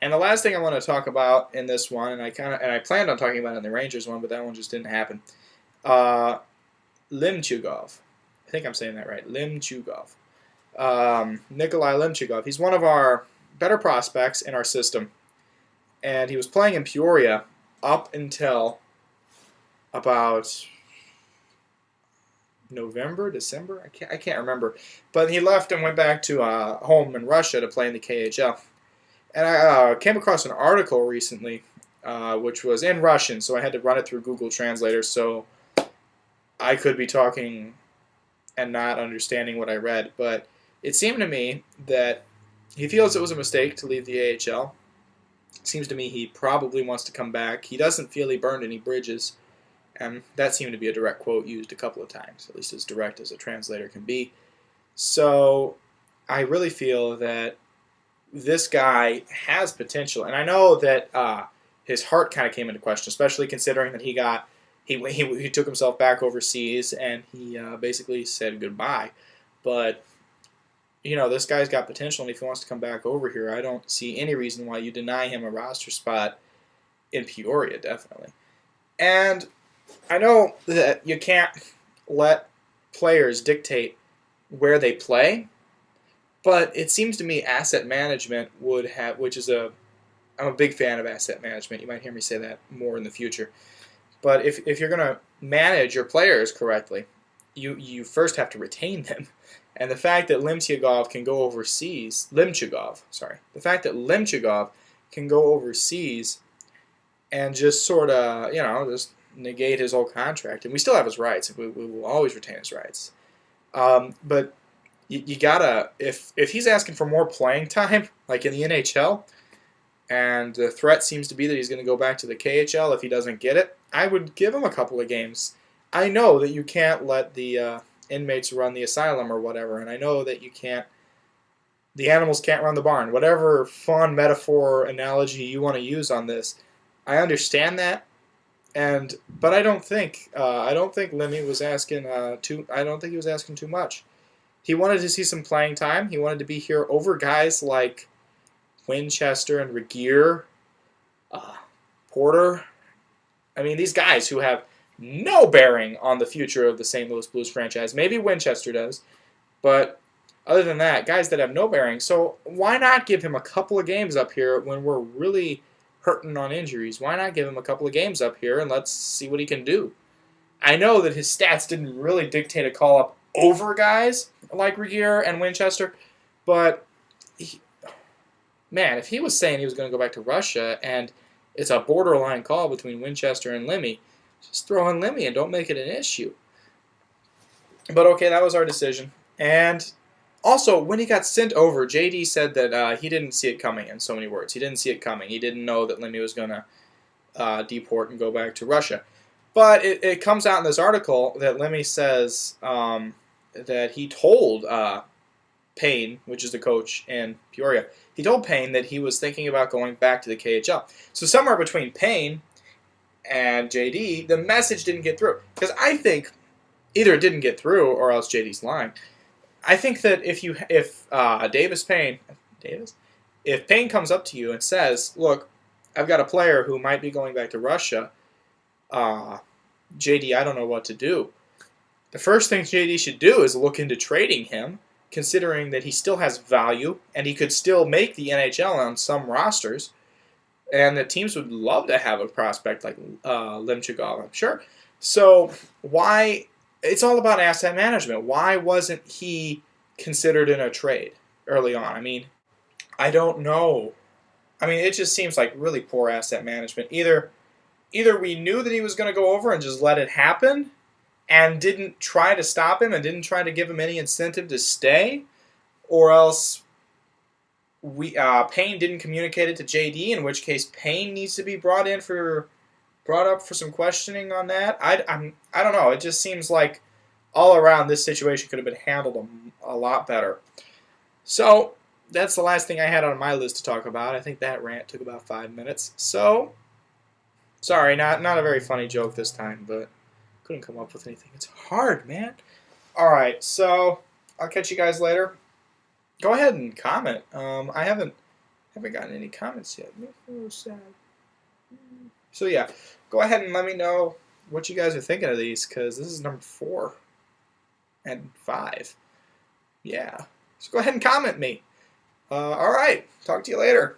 And the last thing I want to talk about in this one, and I planned on talking about it in the Rangers one, but that one just didn't happen. Uh, Lemtyugov. I think I'm saying that right. Lemtyugov. Nikolai Lemtyugov. He's one of our better prospects in our system, and he was playing in Peoria up until about November, December. I can't remember, but he left and went back to home in Russia to play in the KHL. And I came across an article recently, which was in Russian, so I had to run it through Google Translator, so I could be talking and not understanding what I read. But it seemed to me that he feels it was a mistake to leave the AHL. It seems to me he probably wants to come back. He doesn't feel he burned any bridges. And that seemed to be a direct quote used a couple of times, at least as direct as a translator can be. So I really feel that this guy has potential, and I know that his heart kind of came into question, especially considering that he took himself back overseas and he basically said goodbye. But this guy's got potential, and if he wants to come back over here, I don't see any reason why you deny him a roster spot in Peoria, definitely. And I know that you can't let players dictate where they play, but it seems to me asset management would have, I'm a big fan of asset management. You might hear me say that more in the future. But if you're going to manage your players correctly, you first have to retain them. And the fact that Lemtyugov can go overseas, the fact that Lemtyugov can go overseas and just sort of, just negate his whole contract, and we still have his rights. We will always retain his rights. But you gotta, if he's asking for more playing time, like in the NHL, and the threat seems to be that he's going to go back to the KHL if he doesn't get it, I would give him a couple of games. I know that you can't let the inmates run the asylum or whatever, and I know that the animals can't run the barn. Whatever fun metaphor analogy you want to use on this, I understand that. But I don't think Lemmy was asking I don't think he was asking too much. He wanted to see some playing time. He wanted to be here over guys like Winchester and Regier, Porter. I mean, these guys who have no bearing on the future of the St. Louis Blues franchise. Maybe Winchester does, but other than that, guys that have no bearing. So why not give him a couple of games up here when we're really hurting on injuries? Why not give him a couple of games up here and let's see what he can do? I know that his stats didn't really dictate a call-up over guys like Regier and Winchester, but if he was saying he was going to go back to Russia and it's a borderline call between Winchester and Lemmy, just throw in Lemmy and don't make it an issue. But okay, that was our decision. And also, when he got sent over, JD said that he didn't see it coming, in so many words. He didn't see it coming. He didn't know that Lemmy was going to deport and go back to Russia. But it comes out in this article that Lemmy says that he told Payne, which is the coach in Peoria, he told Payne that he was thinking about going back to the KHL. So somewhere between Payne and JD, the message didn't get through. Because I think either it didn't get through or else JD's lying. I think that if Payne comes up to you and says, look, I've got a player who might be going back to Russia, JD, I don't know what to do. The first thing JD should do is look into trading him, considering that he still has value and he could still make the NHL on some rosters, and the teams would love to have a prospect like Lemtyugov, I'm sure. So why? It's all about asset management. Why wasn't he considered in a trade early on? I mean, I don't know. I mean, it just seems like really poor asset management. Either we knew that he was going to go over and just let it happen and didn't try to stop him and didn't try to give him any incentive to stay, or else Payne didn't communicate it to JD, in which case Payne needs to be brought up for some questioning on that. I don't know. It just seems like all around this situation could have been handled a lot better. So that's the last thing I had on my list to talk about. I think that rant took about 5 minutes. So sorry, not a very funny joke this time, but couldn't come up with anything. It's hard, man. All right, so I'll catch you guys later. Go ahead and comment. I haven't Haven't gotten any comments yet. Makes me a little sad. So yeah, go ahead and let me know what you guys are thinking of these, because this is number 4 and 5. Yeah. So go ahead and comment me. All right. Talk to you later.